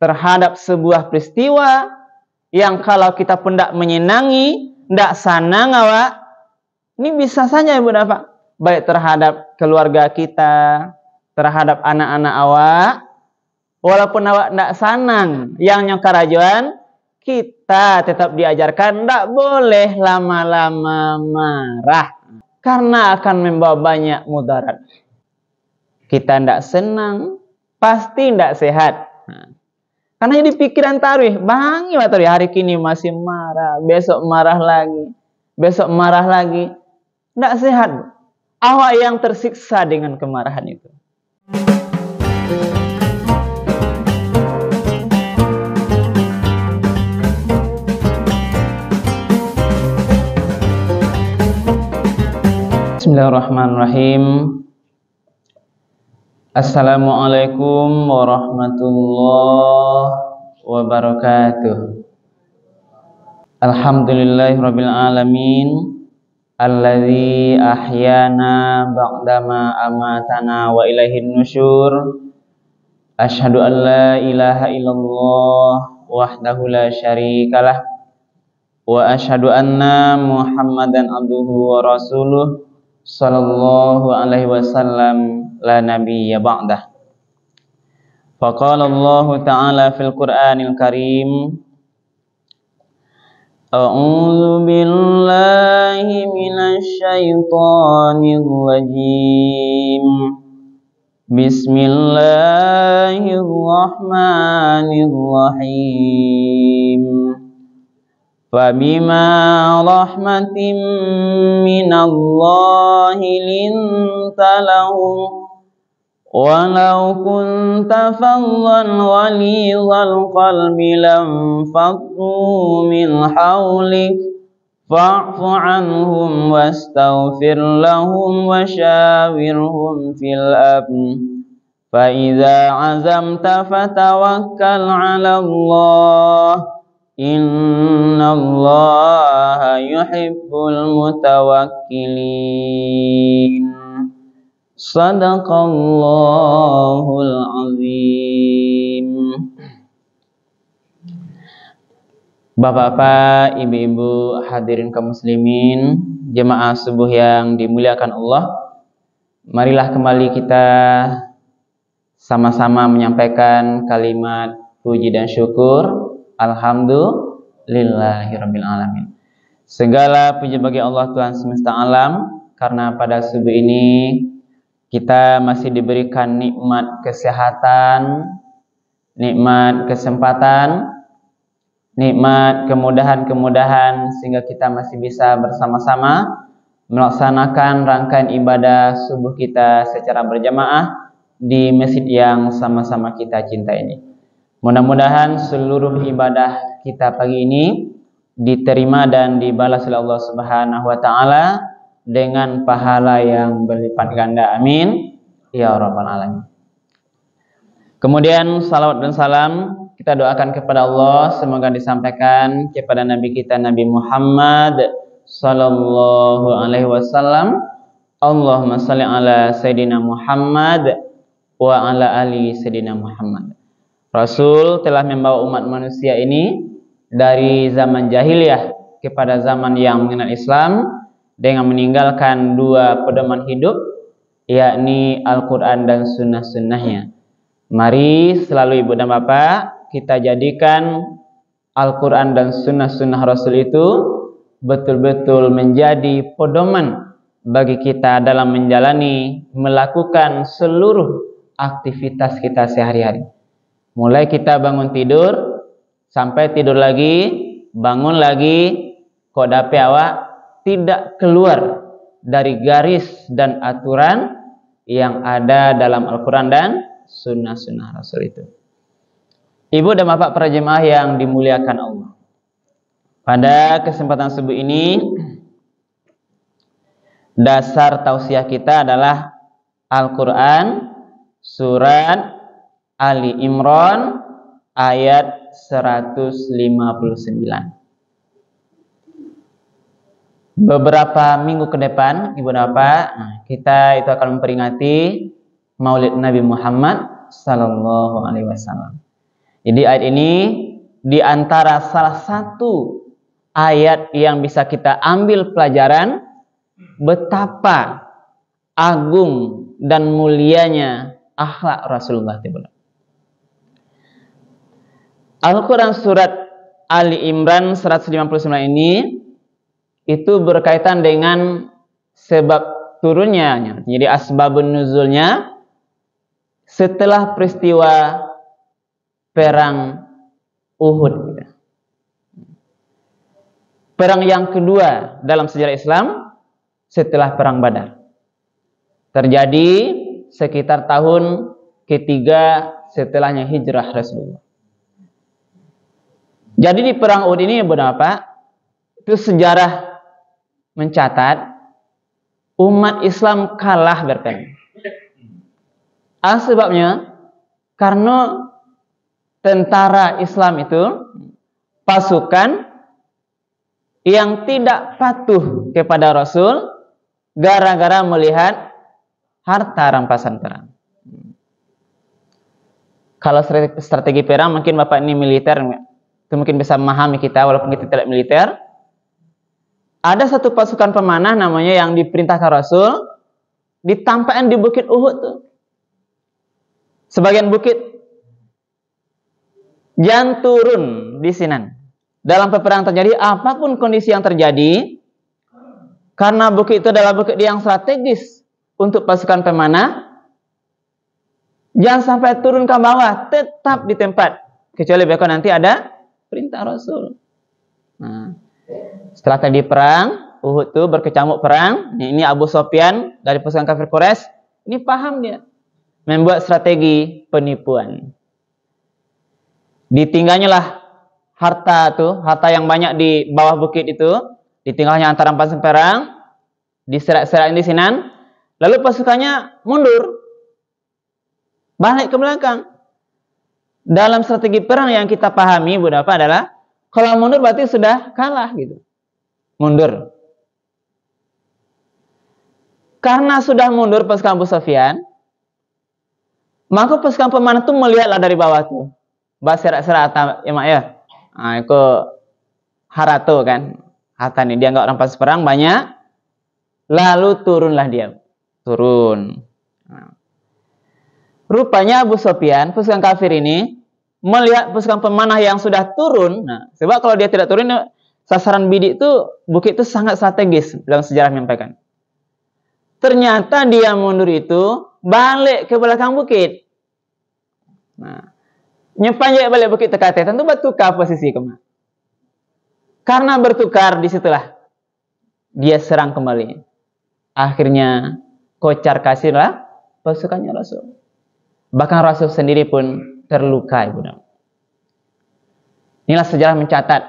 terhadap sebuah peristiwa yang kalau kita pun tidak menyenangi, tidak senang awak, ini bisa saja ibu bapak, baik terhadap keluarga kita, terhadap anak-anak awak, walaupun awak tidak senang yang karajuan, kita tetap diajarkan tidak boleh lama-lama marah, karena akan membawa banyak mudarat. Kita tidak senang, pasti tidak sehat. Karena jadi pikiran tarwih, bang, hari ini masih marah, besok marah lagi, besok marah lagi, tidak sehat. Awak yang tersiksa dengan kemarahan itu. Bismillahirrahmanirrahim. Assalamualaikum warahmatullahi wabarakatuh. Alhamdulillahirabbil alamin, alladzi ahyana ba'dama amatana wa ilaihin nusyur. Asyhadu an la ilaha illallah wahdahu la syarikalah wa asyhadu anna Muhammadan abduhu wa rasuluh sallallahu alaihi wasallam la nabiyya ba'dah. Faqala Allah ta'ala fil Qur'anil Karim, A'udzu billahi minasy syaithanir rajim. Bismillahirrahmanirrahim. Fabima rahmatin minallahi linta lahum walau kunta faddan ghalidhal qalbi lam faddu min hawlik fa'fu anhum wastaghfir lahum wasyawirhum fil amr fa idza azamta fatawakkal 'ala Allah innallaha yuhibbul mutawakkilin. Sadaqallahul azim. Bapak-bapak, ibu-ibu, hadirin kaum muslimin, jemaah subuh yang dimuliakan Allah, marilah kembali kita sama-sama menyampaikan kalimat puji dan syukur. Alhamdulillahirabbil alamin. Segala puji bagi Allah Tuhan semesta alam, karena pada subuh ini kita masih diberikan nikmat kesehatan, nikmat kesempatan, nikmat kemudahan-kemudahan sehingga kita masih bisa bersama-sama melaksanakan rangkaian ibadah subuh kita secara berjamaah di masjid yang sama-sama kita cinta ini. Mudah-mudahan seluruh ibadah kita pagi ini diterima dan dibalas oleh Allah Subhanahu wa taala dengan pahala yang berlipat ganda. Amin ya rabbal alamin. Kemudian salawat dan salam kita doakan kepada Allah, semoga disampaikan kepada Nabi kita Nabi Muhammad sallallahu alaihi wasallam. Allahumma shalli ala Sayyidina Muhammad wa ala ali Sayyidina Muhammad. Rasul telah membawa umat manusia ini dari zaman jahiliyah kepada zaman yang mengenal Islam dengan meninggalkan dua pedoman hidup, yakni Al-Quran dan sunnah-sunnahnya. Mari selalu ibu dan bapak kita jadikan Al-Quran dan sunnah-sunnah Rasul itu betul-betul menjadi pedoman bagi kita dalam menjalani, melakukan seluruh aktivitas kita sehari-hari. Mulai kita bangun tidur, sampai tidur lagi, bangun lagi, kok dape awak tidak keluar dari garis dan aturan yang ada dalam Al-Quran dan sunnah-sunnah Rasul itu. Ibu dan bapak para jemaah yang dimuliakan Allah, pada kesempatan subuh ini dasar tausiah kita adalah Al-Quran surat Ali Imran ayat 159. Beberapa minggu ke depan, ibu dan bapak, kita itu akan memperingati Maulid Nabi Muhammad sallallahu alaihi wasallam. Jadi ayat ini di antara salah satu ayat yang bisa kita ambil pelajaran betapa agung dan mulianya akhlak Rasulullah. Al-Quran surat Ali Imran 159 ini itu berkaitan dengan sebab turunnya. Jadi asbabun nuzulnya setelah peristiwa perang Uhud. Perang yang kedua dalam sejarah Islam setelah perang Badar. Terjadi sekitar tahun ketiga setelahnya hijrah Rasulullah. Jadi di perang Uhud ini berapa? Itu sejarah mencatat umat Islam kalah berperang. Sebabnya karena tentara Islam itu pasukan yang tidak patuh kepada Rasul gara-gara melihat harta rampasan perang. Kalau strategi perang mungkin Bapak ini militer, itu mungkin bisa memahami kita walaupun kita tidak militer. Ada satu pasukan pemanah namanya yang diperintahkan Rasul ditampakkan di Bukit Uhud tuh. Sebagian bukit jangan turun di Sinan. Dalam peperangan terjadi apapun kondisi yang terjadi, karena bukit itu adalah bukit yang strategis untuk pasukan pemanah, jangan sampai turun ke bawah, tetap di tempat kecuali besok nanti ada perintah Rasul. Nah, setelah tadi perang Uhud itu berkecamuk perang, ini Abu Sufyan dari pasukan kafir Quraisy, ini paham dia membuat strategi penipuan. Ditinggalnya lah harta yang banyak di bawah bukit itu, ditinggalnya antara rampasan perang, diserak-serak di Sinan, lalu pasukannya mundur, balik ke belakang. Dalam strategi perang yang kita pahami beberapa adalah kalau mundur berarti sudah kalah gitu. Mundur. Karena sudah mundur pasukan Abu Sufyan, maka pasukan pemanah itu melihatlah dari bawah tuh. Serak-serak ya. Nah, itu harato kan. Harta nih dia enggak rampas perang banyak. Lalu turunlah dia. Turun. Nah. Rupanya Abu Sufyan, pasukan kafir ini melihat pasukan pemanah yang sudah turun. Nah, sebab kalau dia tidak turun, sasaran bidik itu bukit itu sangat strategis dalam sejarah menyampaikan. Ternyata dia mundur itu balik ke belakang bukit. Nah, nyepanjak balik bukit tekate, tentu bertukar posisi kemana. Karena bertukar disitulah dia serang kembali. Akhirnya kocar kasirlah pasukannya Rasul. Bahkan Rasul sendiri pun terluka, Ibu. Inilah sejarah mencatat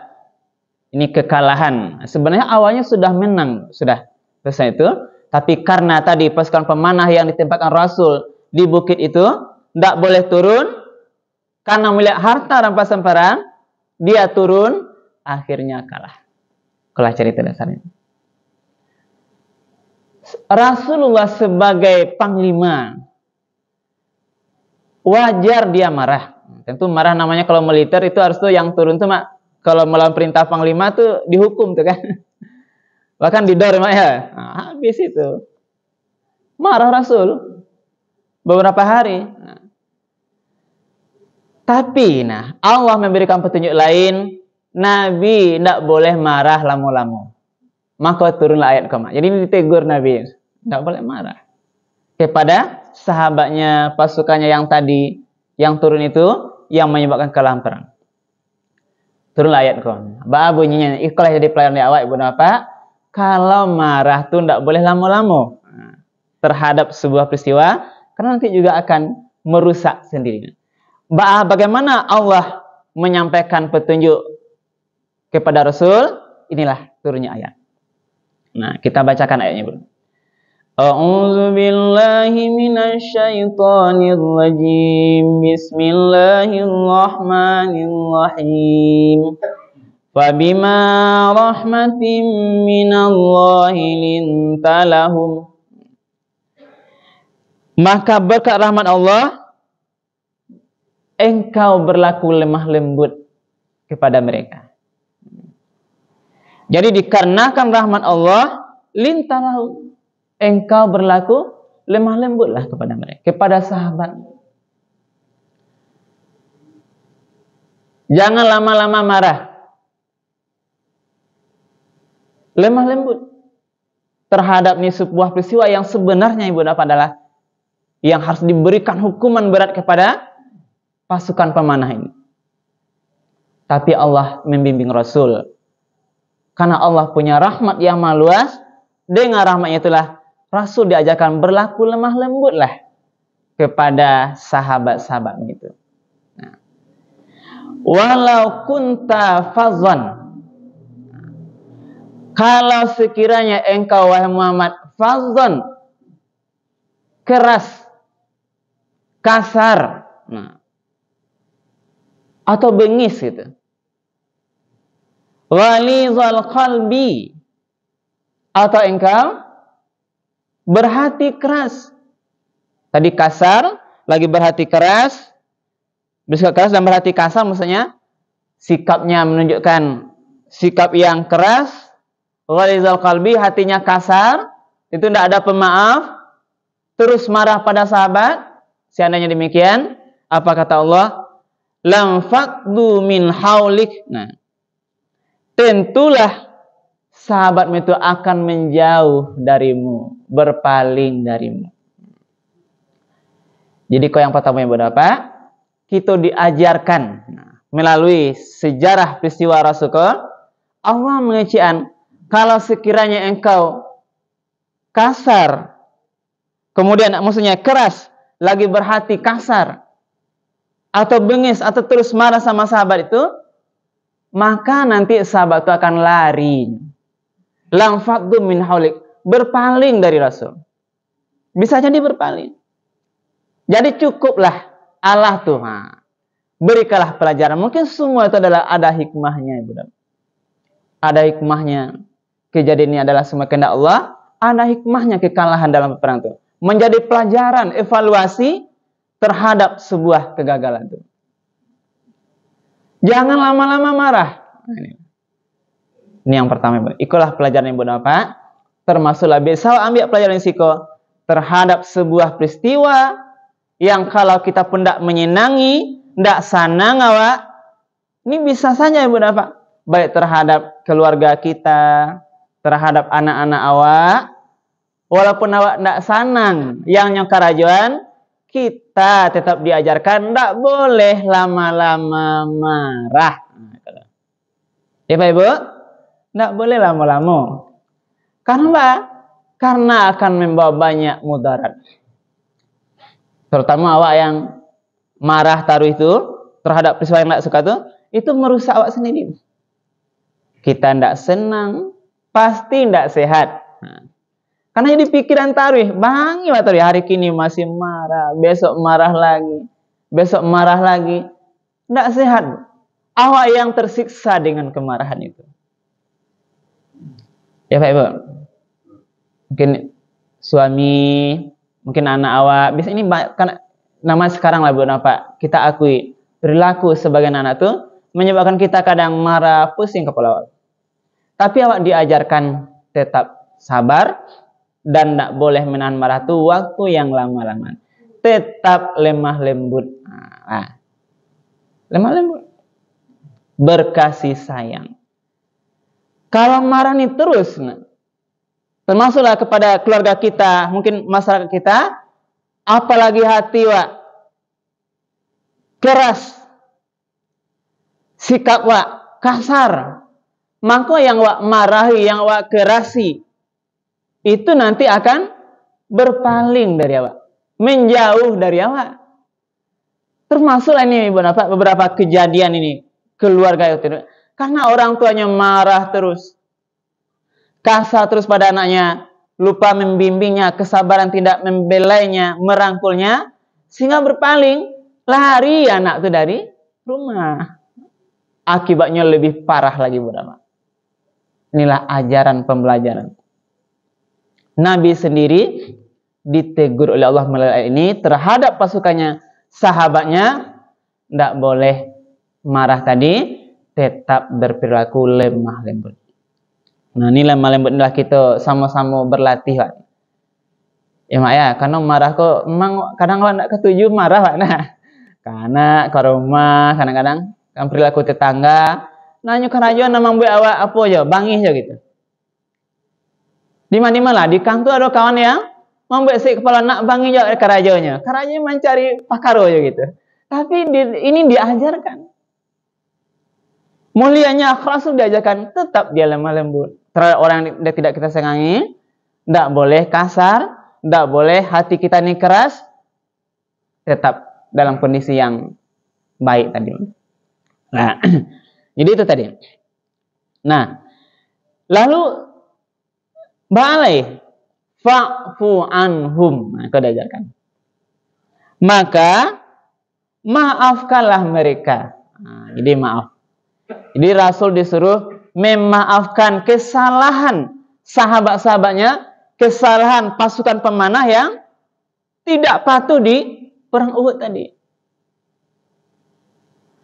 ini kekalahan. Sebenarnya awalnya sudah menang, sudah selesai itu. Tapi karena tadi pasukan pemanah yang ditempatkan Rasul di bukit itu tidak boleh turun, karena melihat harta rampasan perang, dia turun, akhirnya kalah. Itulah cerita dasarnya. Rasulullah sebagai panglima, wajar dia marah. Tentu marah namanya kalau militer itu harus tuh yang turun tuh kalau melawan perintah panglima tuh dihukum tuh kan. Bahkan didor ya. Nah, habis itu. Marah Rasul beberapa hari. Nah. Tapi Allah memberikan petunjuk lain, Nabi tidak boleh marah lama-lama. Maka turunlah ayat koma. Jadi ini ditegur Nabi, tidak boleh marah kepada sahabatnya, pasukannya yang tadi yang turun itu yang menyebabkan kekalahan perang. Turunlah ayat koma. Ba bunyinya ikhlas jadi pelayan di awal Ibu Bapak. Kalau marah tuh tidak boleh lama-lama terhadap sebuah peristiwa, karena nanti juga akan merusak sendiri. Bagaimana Allah menyampaikan petunjuk kepada Rasul? Inilah turunnya ayat. Nah, kita bacakan ayatnya, Bro. A'udzu billahi minasy syaithanir rajim. Bismillahirrahmanirrahim. Fabima rahmatin minallahi linta lahum. Maka berkat rahmat Allah, engkau berlaku lemah lembut kepada mereka. Jadi dikarenakan rahmat Allah, lintalahu, engkau berlaku lemah lembutlah kepada mereka, kepada sahabat. Jangan lama-lama marah. Lemah lembut terhadap ini sebuah peristiwa yang sebenarnya ibu dapat adalah yang harus diberikan hukuman berat kepada pasukan pemanah ini. Tapi Allah membimbing Rasul. Karena Allah punya rahmat yang maha luas, dengan rahmatnya itulah Rasul diajarkan berlaku lemah lembutlah kepada sahabat-sahabat itu. Nah. Walau kunta fazzan, kalau sekiranya engkau wahai Muhammad fazzan, keras, kasar, atau bengis gitu. Ghalizal qalbi, atau engkau berhati keras. Tadi kasar, lagi berhati keras. Bersikap keras dan berhati kasar maksudnya sikapnya menunjukkan sikap yang keras. Ghalizal qalbi, hatinya kasar, itu tidak ada pemaaf, terus marah pada sahabat. Seandainya demikian, apa kata Allah? Lam faqdu min haulik. Nah, tentulah sahabatmu itu akan menjauh darimu, berpaling darimu. Jadi kau yang pertama yang berapa? Kita diajarkan melalui sejarah peristiwa Rasul, Allah mengecilkan kalau sekiranya engkau kasar, kemudian maksudnya keras, lagi berhati kasar, atau bengis, atau terus marah sama sahabat itu, maka nanti sahabat itu akan lari. Lam faqdu min haulik, berpaling dari Rasul. Bisa jadi berpaling. Jadi cukuplah Allah tuh, berikanlah pelajaran. Mungkin semua itu adalah ada hikmahnya, Ibu. Ada hikmahnya. Kejadian ini adalah semua kehendak Allah. Ada hikmahnya kekalahan dalam perang itu. Menjadi pelajaran, evaluasi terhadap sebuah kegagalan itu. Jangan lama-lama marah. Ini yang pertama, Ibu. Ikulah pelajaran yang Ibu dapat. Termasuklah bisa ambil pelajaran risiko terhadap sebuah peristiwa yang kalau kita pun tidak menyenangi, tidak senang awak, ini bisa saja Ibu dapat. Baik terhadap keluarga kita, terhadap anak-anak awak, walaupun awak tidak senang, yang nyokarajuan, kita tetap diajarkan tidak boleh lama-lama marah. Ya Pak Ibu? Tidak boleh lama-lama. Karena karena akan membawa banyak mudarat. Terutama awak yang marah taruh itu terhadap peristiwa yang tidak suka itu merusak awak sendiri. Kita tidak senang, pasti tidak sehat. Karena jadi pikiran taruh, bangi taruh hari ini masih marah, besok marah lagi, besok marah lagi, tidak sehat. Awak yang tersiksa dengan kemarahan itu. Ya Pak Ibu, mungkin suami, mungkin anak awak, biasanya ini karena nama sekarang lah Bu, Pak, kita akui perilaku sebagian anak itu menyebabkan kita kadang marah, pusing kepala awak. Tapi awak diajarkan tetap sabar dan tidak boleh menahan marah itu waktu yang lama-lama. Tetap lemah lembut. Lemah lembut. Berkasih sayang. Kalau marah ini terus, termasuklah kepada keluarga kita, mungkin masyarakat kita, apalagi hati wak keras, sikap wak kasar, maka yang wak marahi, yang wak kerasi, itu nanti akan berpaling dari awak, menjauh dari awak. Termasuklah ini beberapa kejadian ini keluarga itu. Karena orang tuanya marah terus, kasar terus pada anaknya, lupa membimbingnya, kesabaran tidak membelainya, merangkulnya, sehingga berpaling, lari anak itu dari rumah. Akibatnya lebih parah lagi, Bapak. Inilah ajaran pembelajaran. Nabi sendiri ditegur oleh Allah melalui ayat ini terhadap pasukannya, sahabatnya, tidak boleh marah tadi, tetap berperilaku lemah lembut. Nah, ini lemah lembut adalah kita sama-sama berlatih, Pak. Ya, Mak ya, karena marah kok memang kadang tidak ketuju marah, Pak. Nah, karena ke rumah kadang-kadang kan perilaku tetangga, nanya kerajuan namang buat awak apa aja, bangih aja gitu. Di mana-mana lah, di kantor ada kawan yang membuat si kepala nak bangih aja kerajuannya. Kerajuannya mencari pakar aja gitu. Tapi ini diajarkan. Mulianya akhlak diajarkan, tetap dia lemah lembut terhadap orang yang tidak kita sayangi, tidak boleh kasar, tidak boleh hati kita ini keras, tetap dalam kondisi yang baik tadi. Nah, jadi itu tadi. Nah, lalu balai fa'fu anhum, nah, itu diajarkan. Maka maafkanlah mereka. Nah, jadi maaf. Jadi Rasul disuruh memaafkan kesalahan sahabat-sahabatnya, kesalahan pasukan pemanah yang tidak patuh di perang Uhud tadi.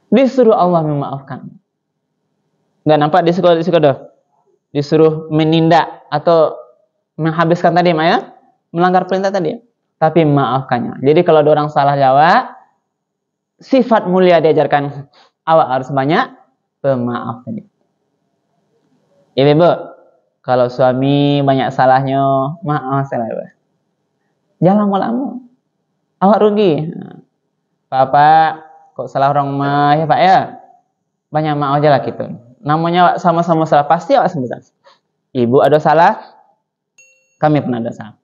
Disuruh Allah memaafkan. Enggak nampak di sekolah. Disuruh menindak atau menghabiskan tadi, ya? Melanggar perintah tadi. Tapi maafkannya. Jadi kalau ada orang salah jawab, sifat mulia diajarkan, awak harus banyak pemaaf tadi. Ibu, kalau suami banyak salahnya, maaf salah, Ibu. Jangan lama-lama. Awak rugi. Pak, kok salah orang mah ya, Pak ya? Banyak maaf aja lah gitu. Namanya sama-sama salah, pasti awak sembuh. Ibu ada salah, kami pernah ada salah.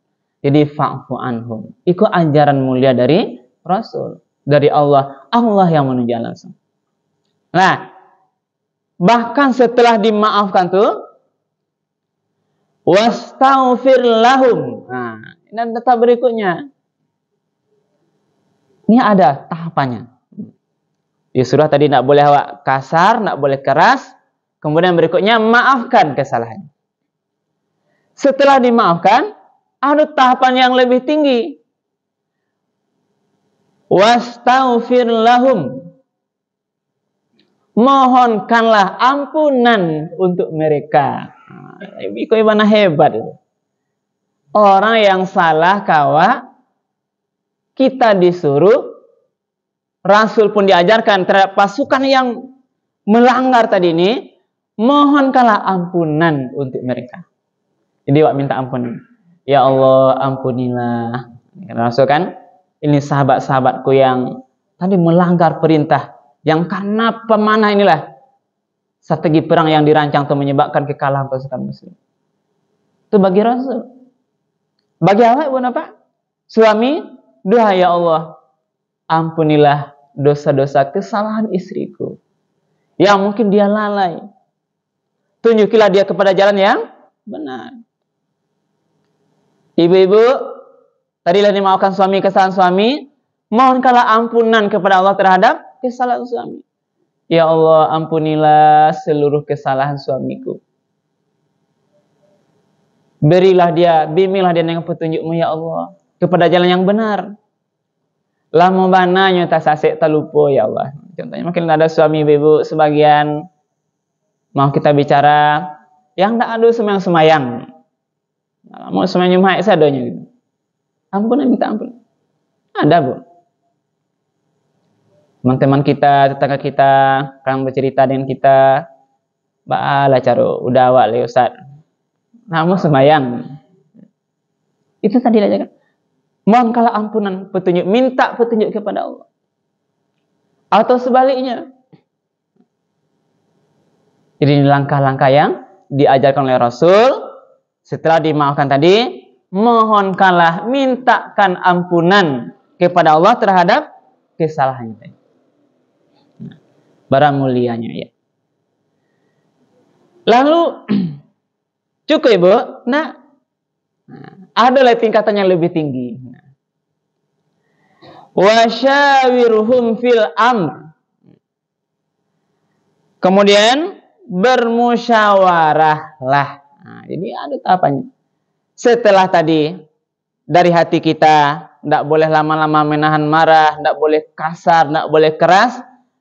Jadi fa'fu anhum. Itu ajaran mulia dari Rasul, dari Allah. Allah yang menunjuk langsung. Nah, bahkan setelah dimaafkan tuh, wastaghfir lahum. Nah, dan tetap berikutnya. Ini ada tahapannya. Disuruh tadi tidak boleh awak kasar, tidak boleh keras. Kemudian berikutnya maafkan kesalahan. Setelah dimaafkan, ada tahapan yang lebih tinggi. Wastaghfir lahum. Mohonkanlah ampunan untuk mereka. Itu ibadah hebat itu. Orang yang salah kawa, kita disuruh, Rasul pun diajarkan terhadap pasukan yang melanggar tadi ini, mohonkanlah ampunan untuk mereka. Jadi wak minta ampunan. Ya Allah, ampunilah. Rasul kan, ini sahabat-sahabatku yang tadi melanggar perintah, yang karena pemanah inilah strategi perang yang dirancang untuk menyebabkan kekalahan pasukan muslim. Itu bagi Rasul. Bagi awak pun apa? Suami, doa ya Allah, ampunilah dosa-dosa kesalahan istriku. Ya mungkin dia lalai. Tunjukilah dia kepada jalan yang benar. Ibu-ibu, tadilah dimaafkan suami kesalahan suami, mohonkanlah ampunan kepada Allah terhadap kesalahan suami. Ya Allah, ampunilah seluruh kesalahan suamiku. Berilah dia, bimbinglah dia dengan petunjukmu ya Allah, kepada jalan yang benar. Lama bananya tak sasek tak lupa ya Allah. Contohnya mungkin ada suami ibu sebagian mau kita bicara yang tak ada semayang. Mau semayang nyumai sadanya gitu. Ampun, minta ampun. Ada Bu. Teman-teman kita, tetangga kita, orang bercerita dengan kita, ba'ala caro, udah awak le Ustaz. Namun semayang. Itu tadi aja kan. Mohonkanlah ampunan, petunjuk, minta petunjuk kepada Allah. Atau sebaliknya. Jadi ini langkah-langkah yang diajarkan oleh Rasul. Setelah dimaafkan tadi, mohonkanlah, mintakan ampunan kepada Allah terhadap kesalahannya tadi. Barang mulianya ya. Lalu cukup Ibu? Nah, adalah tingkatan yang lebih tinggi. Wasyawirhum fil amr. Kemudian bermusyawarahlah. Nah, jadi ada tahapannya. Setelah tadi dari hati kita tidak boleh lama-lama menahan marah, tidak boleh kasar, tidak boleh keras.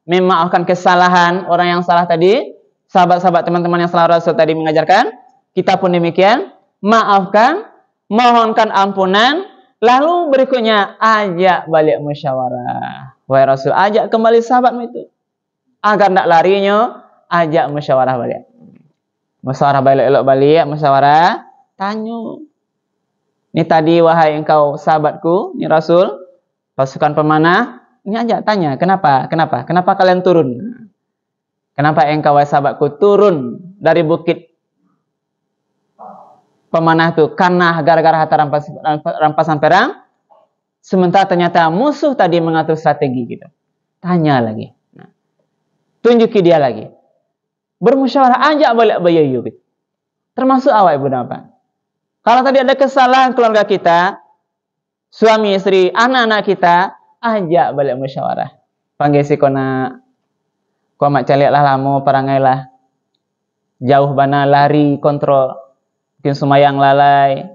memaafkan kesalahan orang yang salah tadi, sahabat-sahabat teman-teman yang salah Rasul tadi mengajarkan, kita pun demikian, maafkan, mohonkan ampunan, lalu berikutnya ajak balik musyawarah. Wahai Rasul, ajak kembali sahabatmu itu agar tidak larinya, ajak musyawarah balik. Musyawarah balik, elok balik, musyawarah, tanya. Ini tadi wahai engkau sahabatku, ini Rasul, pasukan pemanah, ini ajak tanya, kenapa kalian turun? Kenapa engkau wahai sahabatku turun dari bukit pemanah itu? Karena gara-gara harta rampasan perang, sementara ternyata musuh tadi mengatur strategi gitu. Tanya lagi. Nah, tunjuki dia lagi. Bermusyawarah, ajak balik bayu gitu. Termasuk awak ibu apa? Kalau tadi ada kesalahan keluarga kita, suami istri, anak-anak kita, ajak balik musyawarah. Panggil si kona, kau mak caliak lah lamu, perangai lah. Jauh bana lari kontrol, mungkin sumayang lalai.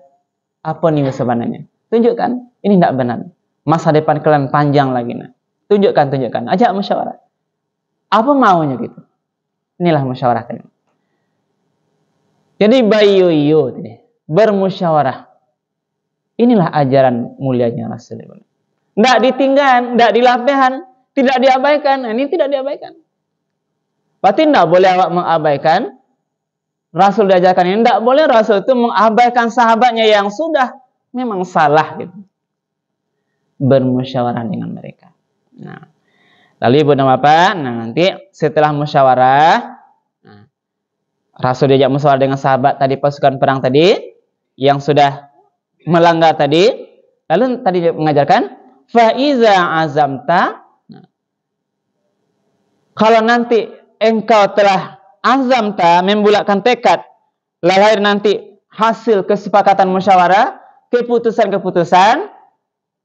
Apa nih sebenarnya? Tunjukkan, ini tidak benar. Masa depan kalian panjang lagi. Nah. Tunjukkan. Ajak musyawarah. Apa maunya gitu? Inilah musyawarah kalian. Jadi bayu bermusyawarah. Inilah ajaran mulianya Rasulullah. Tidak ditinggal, tidak dilapehkan, tidak diabaikan. Nah, ini tidak diabaikan. Berarti tidak boleh awak mengabaikan. Rasul diajarkan ini. Tidak boleh Rasul itu mengabaikan sahabatnya yang sudah memang salah gitu. Bermusyawarah dengan mereka. Nah, lalu ibu nama apa? Nah, nanti setelah musyawarah, Rasul diajak musyawarah dengan sahabat tadi pasukan perang tadi yang sudah melanggar tadi. Lalu tadi dia mengajarkan fa iza azamta. Kalau nanti engkau telah azamta, membulatkan tekad, lahir nanti hasil kesepakatan musyawarah, keputusan-keputusan,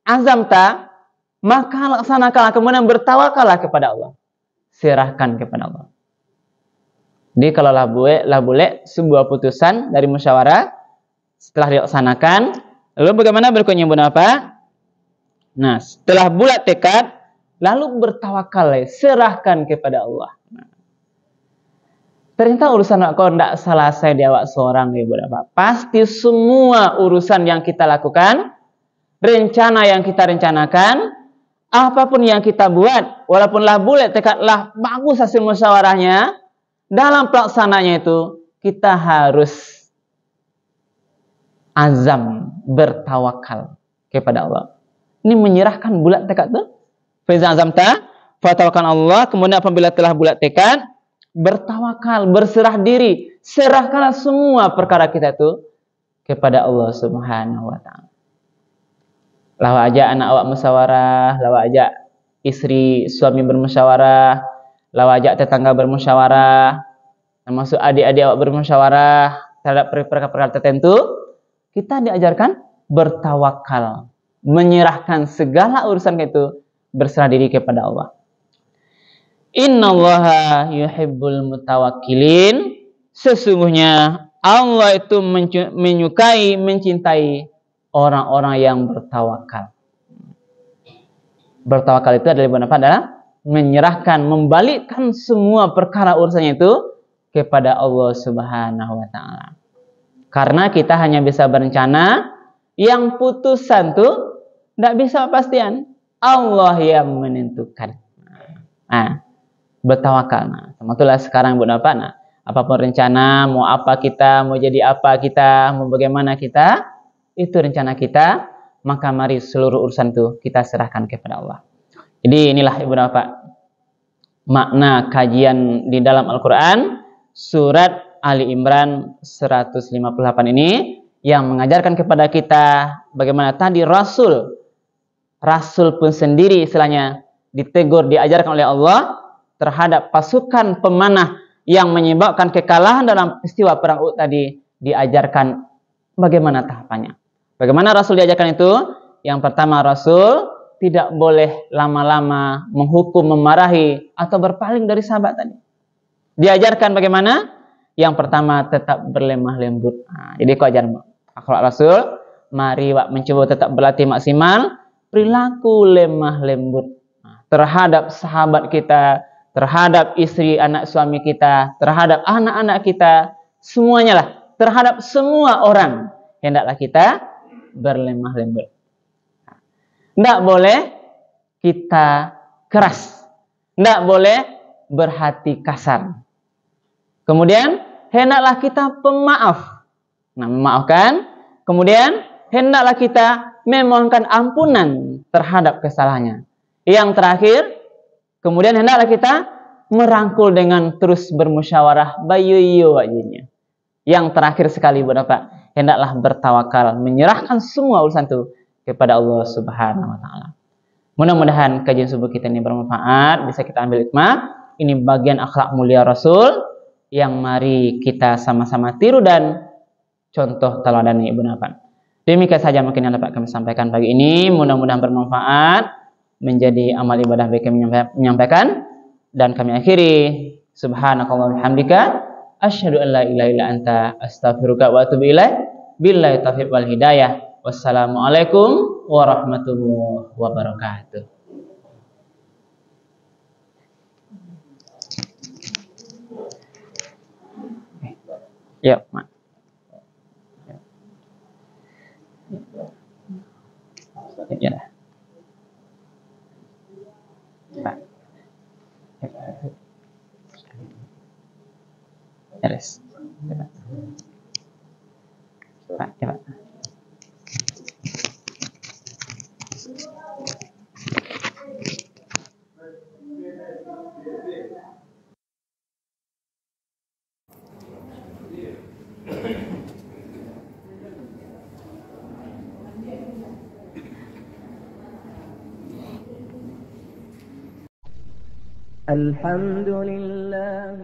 azamta, maka laksanakanlah, kemudian bertawakallah kepada Allah. Serahkan kepada Allah. Jadi kalau lah boleh sebuah putusan dari musyawarah setelah dilaksanakan, lalu bagaimana berikutnya Bunda apa? Nah, setelah bulat tekad, lalu bertawakal, serahkan kepada Allah. Nah, ternyata urusan kau tidak selesai di awak seorang ibu Bapak. Pasti semua urusan yang kita lakukan, rencana yang kita rencanakan, apapun yang kita buat, walaupun lah bulat tekad, lah bagus hasil musyawarahnya, dalam pelaksananya itu kita harus azam, bertawakal kepada Allah. Ini menyerahkan bulat tekad tuh. Fa azamta, fatawakkan Allah. Kemudian apabila telah bulat tekad, bertawakal, berserah diri, serahkanlah semua perkara kita itu kepada Allah Subhanahu wa taala. Lawa aja anak awak musyawarah, lawa aja istri suami bermusyawarah, lawa aja tetangga bermusyawarah, termasuk adik-adik awak bermusyawarah terhadap perkara-perkara tertentu, kita diajarkan bertawakal, menyerahkan segala urusan itu, berserah diri kepada Allah. Innallaha yuhibbul mutawakkilin. Sesungguhnya Allah itu menyukai, mencintai orang-orang yang bertawakal. Bertawakal itu adalah menyerahkan, membalikkan semua perkara urusannya itu kepada Allah Subhanahu wa taala. Karena kita hanya bisa berencana, yang putusan tuh tidak bisa pastian. Allah yang menentukan. Nah, bertawakal. Nah, sama itulah sekarang Bunda Pak. Nah, apapun rencana, mau apa kita, mau jadi apa kita, mau bagaimana kita, itu rencana kita, maka mari seluruh urusan itu kita serahkan kepada Allah. Jadi inilah Ibu Bapak makna kajian di dalam Al-Quran surat Ali Imran 158 ini yang mengajarkan kepada kita bagaimana tadi Rasul pun sendiri istilahnya ditegur, diajarkan oleh Allah terhadap pasukan pemanah yang menyebabkan kekalahan dalam peristiwa perang Uhud tadi, diajarkan bagaimana tahapannya. Bagaimana Rasul diajarkan itu? Yang pertama, Rasul tidak boleh lama-lama menghukum, memarahi atau berpaling dari sahabat tadi. Diajarkan bagaimana? Yang pertama, tetap berlemah lembut. Nah, jadi kau ajar akhlak Rasul, mari mencoba tetap berlatih maksimal perilaku lemah lembut terhadap sahabat kita, terhadap istri anak suami kita, terhadap anak-anak kita, semuanya lah, terhadap semua orang, hendaklah kita berlemah lembut. Tidak boleh kita keras, tidak boleh berhati kasar. Kemudian hendaklah kita pemaaf, memaafkan. Kemudian hendaklah kita memohonkan ampunan terhadap kesalahannya. Yang terakhir, kemudian hendaklah kita merangkul dengan terus bermusyawarah bayuyu wajinya. Yang terakhir sekali Bapak, hendaklah bertawakal, menyerahkan semua urusan itu kepada Allah Subhanahu wa taala. Mudah-mudahan kajian subuh kita ini bermanfaat, bisa kita ambil hikmah. Ini bagian akhlak mulia Rasul yang mari kita sama-sama tiru dan contoh teladani Ibnu Affan. Demikian saja mungkin yang dapat kami sampaikan pagi ini. Mudah-mudahan bermanfaat, menjadi amal ibadah bagi kami menyampaikan. Dan kami akhiri, subhanakallahumma bihamdika asyhadu an la ilaha illa anta astaghfiruka wa atubu ilaik. Billahi taufiq wal hidayah. Wassalamualaikum warahmatullahi wabarakatuh. Ya, Mak. Ya. Pak. Yes. Pak, ya, Pak. الحمد لله